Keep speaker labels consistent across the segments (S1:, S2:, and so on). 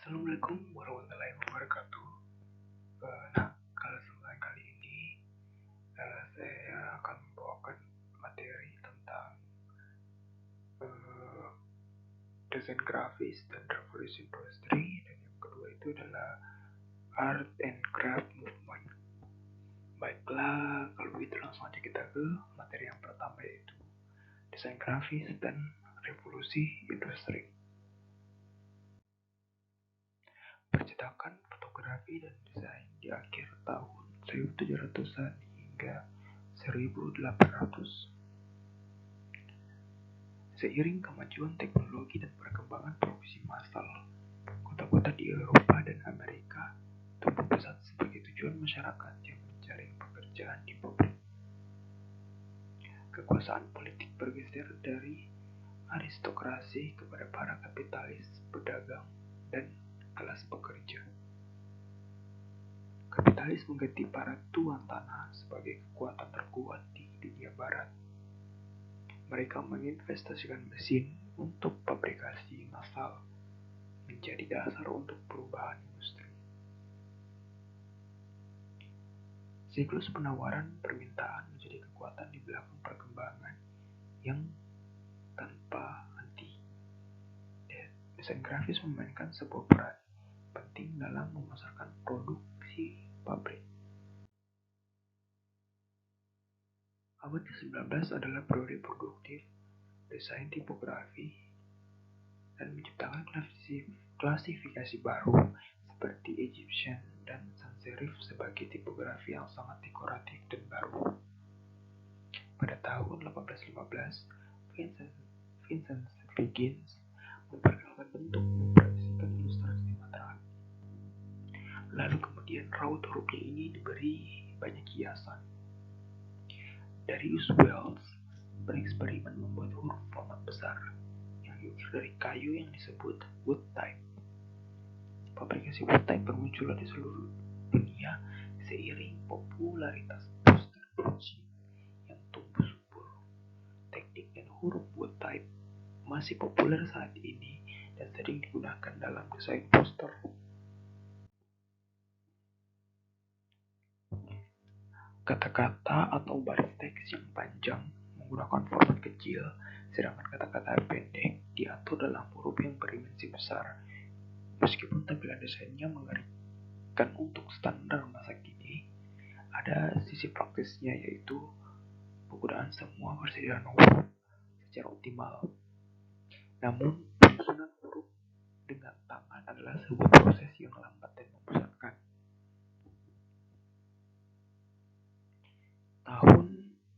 S1: Assalamualaikum warahmatullahi wabarakatuh. Nah, kalau kesempatan kali ini saya akan membawakan materi tentang uh, desain grafis dan revolusi industri, dan yang kedua itu adalah art and craft movement. Baiklah, kalau begitu langsung aja kita ke materi yang pertama, yaitu desain grafis dan revolusi industri. Percetakan, fotografi, dan desain di akhir tahun 1700-an hingga 1800. Seiring kemajuan teknologi dan perkembangan produksi massal, kota-kota di Eropa dan Amerika tumbuh pesat sebagai tujuan masyarakat yang mencari pekerjaan di pabrik. Kekuasaan politik bergeser dari aristokrasi kepada para kapitalis, pedagang, dan kelas pekerja. Kapitalis mengganti para tuan tanah sebagai kekuatan terkuat di dunia barat. Mereka menginvestasikan mesin untuk fabrikasi massal menjadi dasar untuk perubahan industri. Siklus penawaran permintaan menjadi kekuatan di belakang perkembangan yang tanpa henti. Desain grafis memainkan sebuah peran penting dalam memasarkan produksi pabrik. Abad ke-19 adalah periode produktif desain tipografi dan menciptakan klasifikasi baru seperti Egyptian dan sans serif sebagai tipografi yang sangat dekoratif dan baru. Pada tahun 1815, Vincent Higgins memperkenalkan bentuk memproyeksikan ilustrasi matahari. Lalu kemudian raut hurufnya ini diberi banyak hiasan. Darius Wells bereksperimen membuat huruf format besar yang diukir dari kayu yang disebut wood type. Fabrikasi wood type bermunculan di seluruh dunia seiring popularitas poster Gucci yang tumbuh subur. Teknik dan huruf wood type masih populer saat ini dan sering digunakan dalam desain poster. Kata-kata atau baris teks yang panjang menggunakan format kecil, sedangkan kata-kata pendek diatur dalam huruf yang berdimensi besar. Meskipun tampilan desainnya mengerikan untuk standar masa kini, ada sisi praktisnya, yaitu penggunaan semua persediaan huruf secara optimal. Namun, penyusunan huruf dengan tangan adalah sebuah proses yang lambat dan membosankan.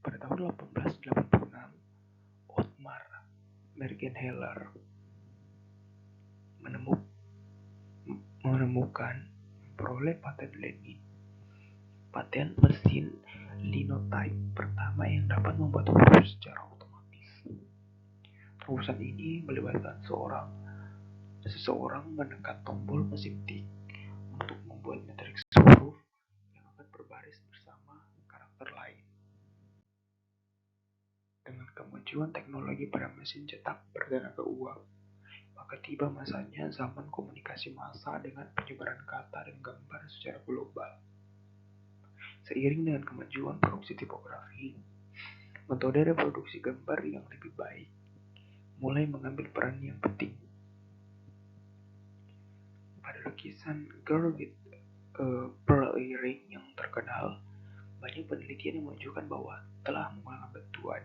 S1: Pada tahun 1886, Otmar Mergenheller memperoleh paten Lenin, paten mesin linotype pertama yang dapat membuat huruf secara otomatis. Terobosan ini melibatkan seseorang menekan tombol mesin tik untuk membuat matriks huruf yang akan berbaris bersama karakter lain. Dengan kemajuan teknologi pada mesin cetak bertenaga uap, maka tiba masanya zaman komunikasi massa dengan penyebaran kata dan gambar secara global. Seiring dengan kemajuan produksi tipografi, metode reproduksi gambar yang lebih baik mulai mengambil peran yang penting. Pada lukisan Girl with a Pearl Earring yang terkenal, banyak penelitian yang menunjukkan bahwa telah mengalami bantuan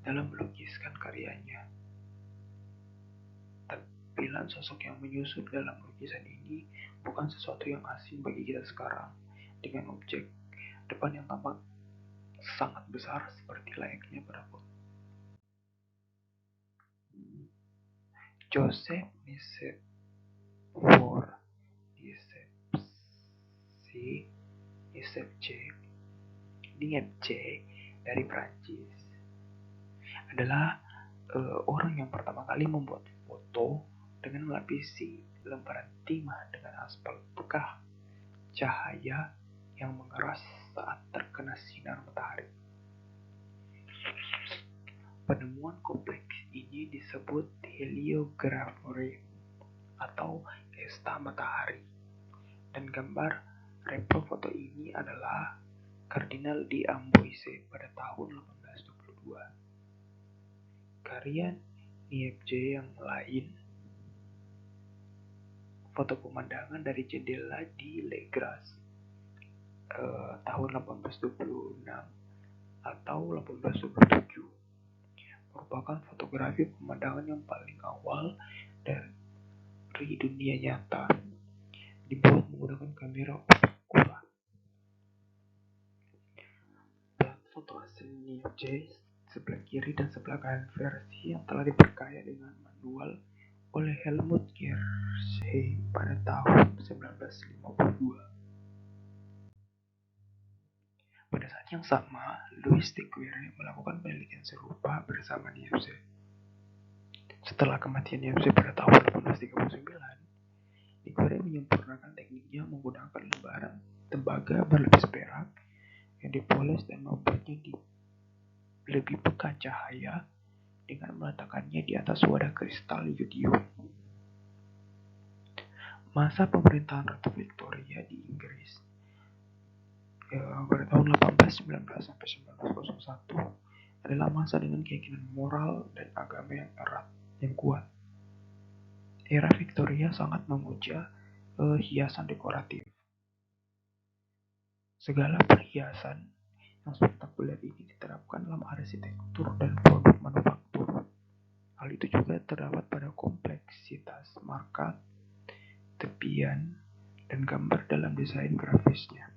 S1: dalam melukiskan karyanya. Tampilan sosok yang menyusun dalam lukisan ini bukan sesuatu yang asing bagi kita sekarang, dengan objek depan yang tampak sangat besar seperti layaknya pada foto. Joseph Niepce dari Prancis adalah orang yang pertama kali membuat foto dengan melapisi lembaran timah dengan aspal bekas cahaya yang mengeras saat terkena sinar matahari. Penemuan kompleks ini disebut heliography atau Gesta Matahari. Dan gambar repro foto ini adalah Kardinal di Amboise pada tahun 1822. Karya Niepce yang lain, foto pemandangan dari jendela di Le Gras tahun 1826 atau 1827 merupakan fotografi pemandangan yang paling awal dari dunia nyata, dibuat menggunakan kamera optik. Plat foto asli Niepce sebelah kiri dan sebelah kanan versi yang telah diperkaya dengan manual oleh Helmut Gershey pada tahun 1952. Pada saat yang sama, Louis de Querry melakukan penelitian serupa bersama Niepce. Setelah kematian Niepce pada tahun 1839, de Querry menyempurnakan tekniknya menggunakan lembaran tembaga berlapis perak yang dipoles dan membuatnya lebih pekat cahaya dengan meletakkannya di atas wadah kristal yodium. Masa pemerintahan Ratu Victoria di Inggris pada tahun 1819 sampai 1901 adalah masa dengan keyakinan moral dan agama yang erat, yang kuat. Era Victoria sangat memuja hiasan dekoratif. Segala perhiasan yang spektakuler ini diterapkan dalam arsitektur dan produk manufaktur. Hal itu juga terdapat pada kompleksitas marka, tepian, dan gambar dalam desain grafisnya.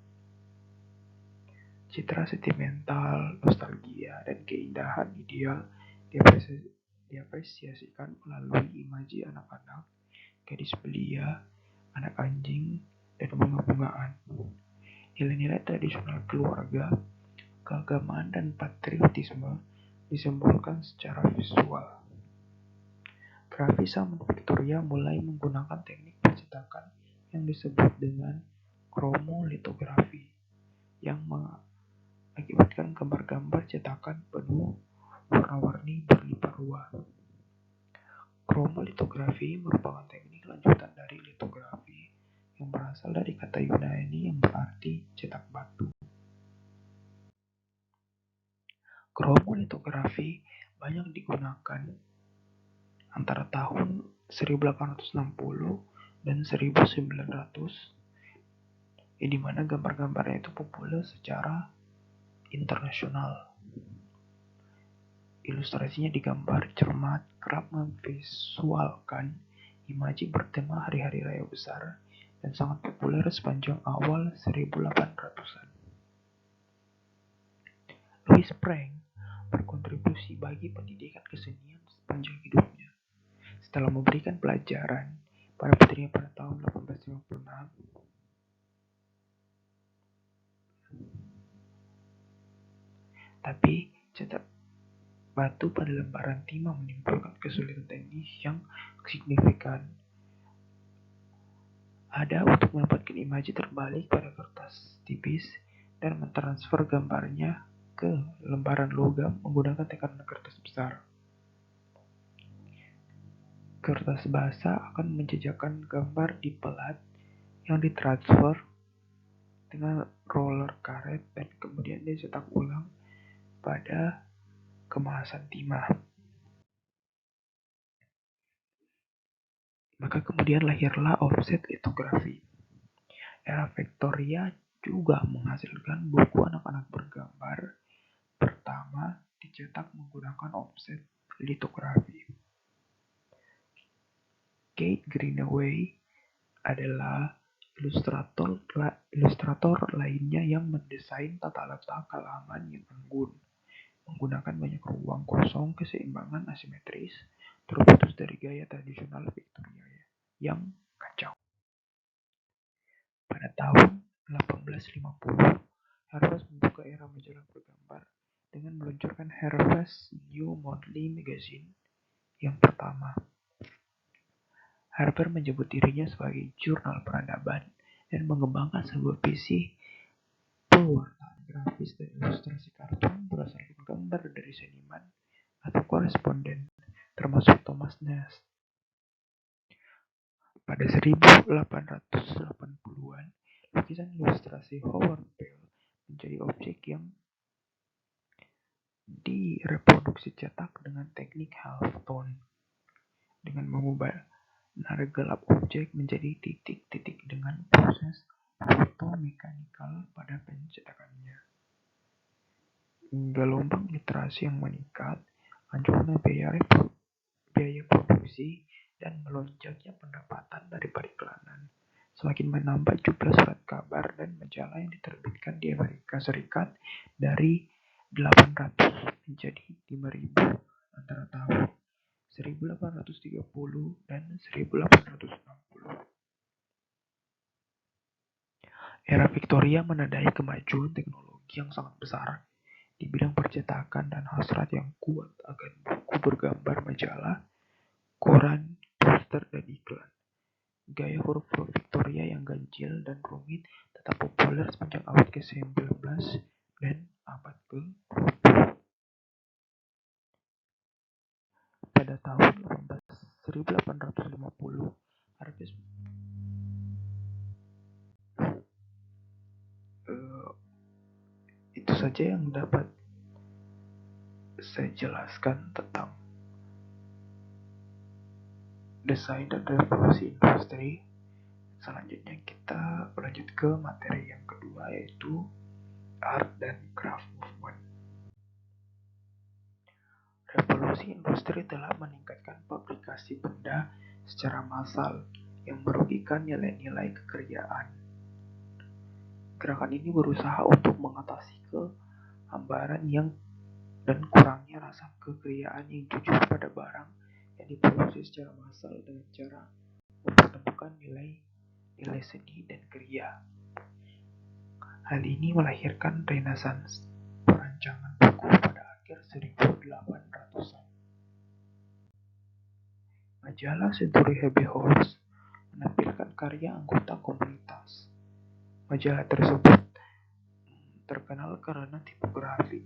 S1: Citra sentimental, nostalgia, dan keindahan ideal diapresiasikan melalui imaji anak-anak, gadis belia, anak anjing, dan bunga-bungaan. Nilai-nilai tradisional keluarga, keagamaan, dan patriotisme disimbolkan secara visual. Grafis zaman Victoria mulai menggunakan teknik percetakan yang disebut dengan chromolithografi, yang mengakibatkan gambar-gambar cetakan penuh warna-warni berlimpah ruah. Chromolithografi merupakan teknik lanjutan dari litografi yang berasal dari kata Yunani yang berarti cetak batu. Chromolithografi banyak digunakan antara tahun 1860 dan 1900, di mana gambar-gambarnya itu populer secara internasional. Ilustrasinya digambar cermat, kerap memvisualkan imaji bertema hari-hari raya besar dan sangat populer sepanjang awal 1800-an. Louis Spreng berkontribusi bagi pendidikan kesenian sepanjang hidupnya. Setelah memberikan pelajaran pada putrinya pada tahun 1856, tapi cetak batu pada lembaran timah menimbulkan kesulitan teknis yang signifikan. Ada untuk mendapatkan imaji terbalik pada kertas tipis dan mentransfer gambarnya ke lembaran logam menggunakan tekanan kertas besar. Kertas basah akan menjejakkan gambar di pelat yang ditransfer dengan roller karet dan kemudian dicetak ulang pada kemasan timah. Maka kemudian lahirlah offset litografi. Era Victoria juga menghasilkan buku anak-anak bergambar pertama dicetak menggunakan offset litografi. Kate Greenaway adalah ilustrator lainnya yang mendesain tata letak halaman yang anggun, menggunakan banyak ruang kosong, keseimbangan asimetris, terputus dari gaya tradisional Victoria yang kacau. Pada tahun 1850, Harvest membuka era majalah bergambar dengan meluncurkan Harvest New Monthly Magazine yang pertama. Harper menyebut dirinya sebagai jurnal peradaban dan mengembangkan sebuah visi pewarnaan grafis dan ilustrasi kartun berdasarkan gambar dari seniman atau koresponden, termasuk Thomas Nast. Pada 1880-an, lukisan ilustrasi Howard Bell menjadi objek yang direproduksi cetak dengan teknik halftone, dengan mengubah nar gelap objek menjadi titik-titik dengan proses fotomekanikal pada pencetakannya. Gelombang literasi yang meningkat, anjloknya biaya produksi, dan melonjaknya pendapatan dari periklanan semakin menambah jumlah surat kabar dan majalah yang diterbitkan di Amerika Serikat dari 800 menjadi 5.000 antara tahun 1830 dan 1860. Era Victoria menandai kemajuan teknologi yang sangat besar di bidang percetakan dan hasrat yang kuat akan buku bergambar majalah, koran, poster, dan iklan. Gaya huruf-huruf Victoria yang ganjil dan rumit tetap populer sepanjang abad ke-19 dan abad ke-20. Pada tahun 1850, Harvey itu saja yang dapat saya jelaskan tentang desain dan revolusi industri. Selanjutnya kita lanjut ke materi yang kedua, yaitu art dan craft movement. Revolusi industri telah meningkatkan fabrikasi benda secara massal yang merugikan nilai-nilai kekayaan. Gerakan ini berusaha untuk mengatasi kehambaran dan kurangnya rasa kekayaan yang jujur pada barang yang diproduksi secara massal dengan cara mempertemukan nilai seni dan kriya. Hal ini melahirkan Renaissance perancangan buku pada akhir 1800-an. Majalah Century Abbey House menampilkan karya anggota komunitas. Majalah tersebut terkenal karena tipografi,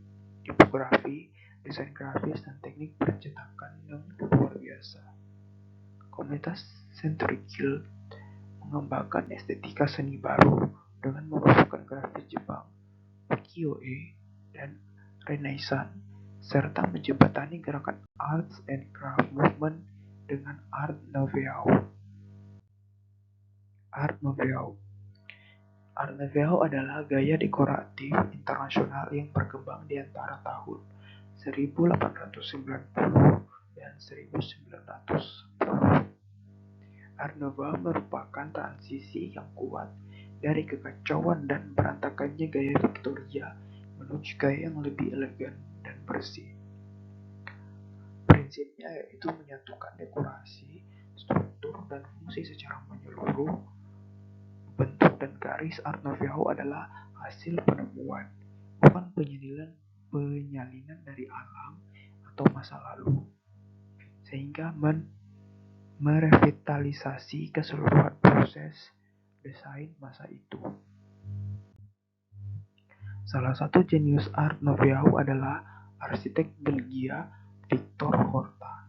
S1: desain grafis, dan teknik percetakan yang luar biasa. Komunitas Century Guild mengembangkan estetika seni baru dengan memasukkan grafis Jepang, ukiyo-e, dan Renaissance, serta menjembatani gerakan arts and craft movement dengan Art Nouveau. Art Nouveau adalah gaya dekoratif internasional yang berkembang di antara tahun 1890 dan 1910. Art Nouveau merupakan transisi yang kuat dari kekacauan dan berantakannya gaya Victoria menuju gaya yang lebih elegan dan bersih. Prinsipnya yaitu menyatukan dekorasi, struktur, dan fungsi secara menyeluruh. Bentuk dan garis Art Nouveau adalah hasil penemuan, bukan penyalinan dari alam atau masa lalu, sehingga merevitalisasi keseluruhan proses desain masa itu. Salah satu jenius Art Nouveau adalah arsitek Belgia Victor Horta.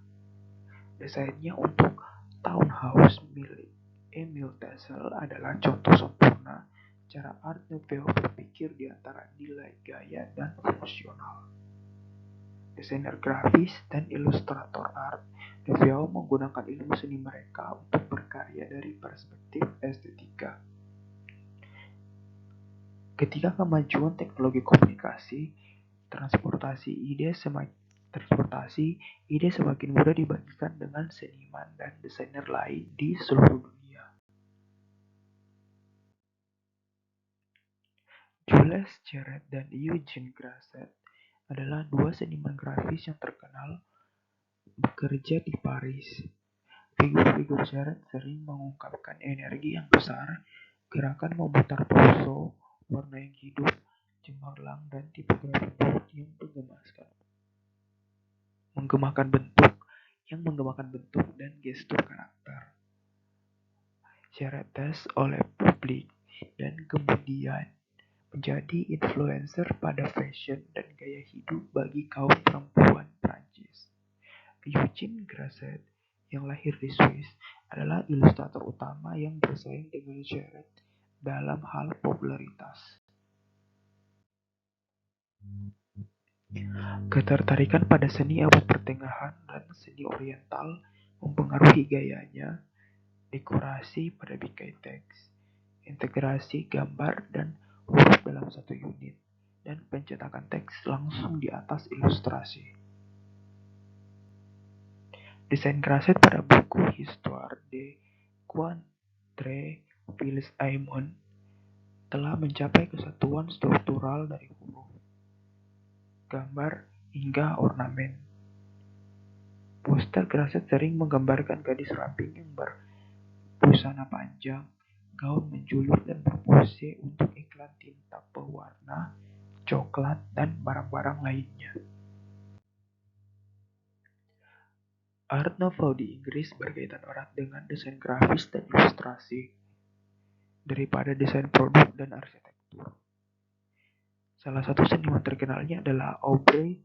S1: Desainnya untuk townhouse milik Emile Tessel adalah contoh sempurna cara Art Nouveau berpikir di antara nilai gaya dan fungsional. Desainer grafis dan ilustrator Art Nouveau menggunakan ilmu seni mereka untuk berkarya dari perspektif estetika. Ketika kemajuan teknologi komunikasi, transportasi ide semakin mudah dibagikan dengan seniman dan desainer lain di seluruh dunia. Jules Charette dan Eugene Grasset adalah dua seniman grafis yang terkenal bekerja di Paris. Figur-figur Charette sering mengungkapkan energi yang besar, gerakan memutar torso, warna yang hidup, cemerlang, dan tipografi bold yang menggemakan bentuk dan gestur karakter. Charette oleh publik dan kemudian menjadi influencer pada fashion dan gaya hidup bagi kaum perempuan Prancis. Eugene Grasset yang lahir di Swiss, adalah ilustrator utama yang bersaing dengan Charette dalam hal popularitas. Ketertarikan pada seni abad pertengahan dan seni oriental mempengaruhi gayanya, dekorasi pada bingkai teks, integrasi gambar dan huruf dalam satu unit, dan pencetakan teks langsung di atas ilustrasi. Desain Grasset pada buku Histoire de Quatre Fils Aymon telah mencapai kesatuan struktural dari huruf, gambar, hingga ornamen. Poster Grasset sering menggambarkan gadis ramping yang berbusana panjang, gaun menjulur dan berpose untuk iklan tinta pewarna, coklat, dan barang-barang lainnya. Art Nouveau di Inggris berkaitan erat dengan desain grafis dan ilustrasi daripada desain produk dan arsitektur. Salah satu seniman terkenalnya adalah Aubrey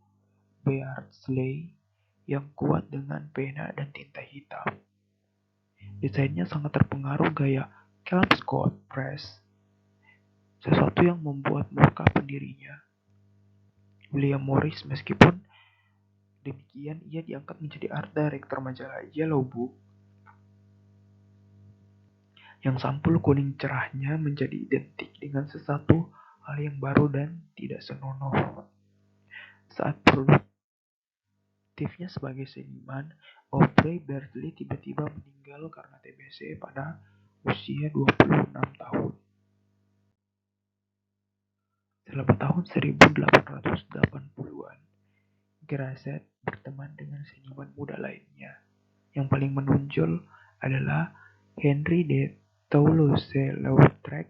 S1: Beardsley yang kuat dengan pena dan tinta hitam. Desainnya sangat terpengaruh gaya Kelmscott Press, sesuatu yang membuat murka pendirinya, William Morris. Meskipun demikian, ia diangkat menjadi art director majalah Yellow Book, yang sampul kuning cerahnya menjadi identik dengan sesuatu hal yang baru dan tidak senonoh. Saat produktifnya sebagai seniman, Aubrey Beardsley tiba-tiba meninggal karena TBC pada usia 26 tahun. Selama tahun 1880-an, Grasset berteman dengan seniman muda lainnya. Yang paling menonjol adalah Henri de Toulouse-Lautrec.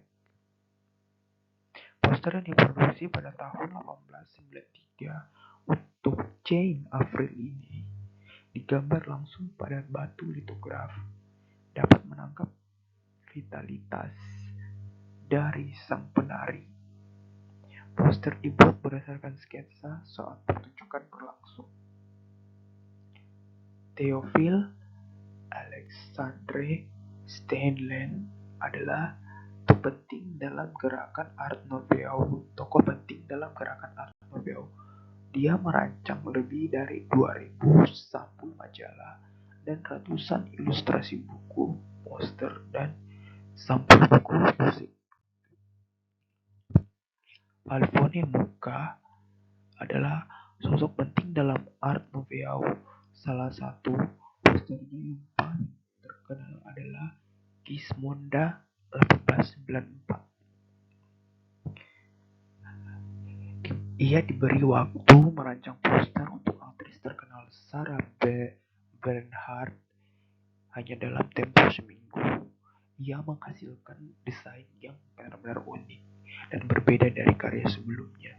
S1: Poster yang diproduksi pada tahun 1893 untuk Jane Avril ini digambar langsung pada batu litograf, dapat menangkap vitalitas dari sang penari. Poster dibuat berdasarkan sketsa saat pertunjukan berlangsung. Théophile Alexandre Steinlen adalah tokoh penting dalam gerakan Art Nouveau. Dia merancang lebih dari 2000 sampul majalah dan ratusan ilustrasi buku, poster, dan sampul buku musik. Alphonse Mucha adalah sosok penting dalam Art Nouveau. Salah satu posternya yang paling terkenal adalah Gismonda 1894. Ia diberi waktu merancang poster untuk aktris terkenal Sarah Bernhardt hanya dalam tempo seminggu. Ia menghasilkan desain yang benar-benar unik dan berbeda dari karya sebelumnya.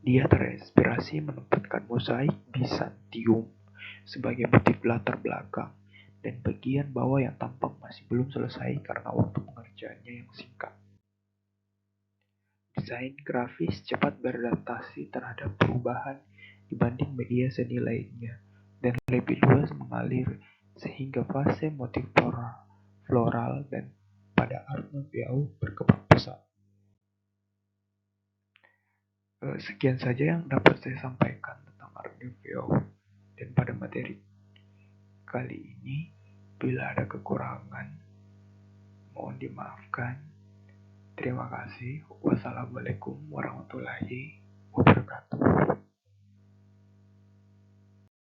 S1: Dia terinspirasi menempatkan mozaik Bizantium sebagai motif latar belakang, dan bagian bawah yang tampak masih belum selesai karena waktu pengerjaannya yang singkat. Desain grafis cepat beradaptasi terhadap perubahan dibanding media seni lainnya, dan lebih luas mengalir sehingga fase motif floral dan pada Art Nouveau berkembang pesat. Sekian saja yang dapat saya sampaikan tentang Art Nouveau, dan pada materi kali ini, bila ada kekurangan, mohon dimaafkan. Terima kasih. Wassalamualaikum warahmatullahi wabarakatuh.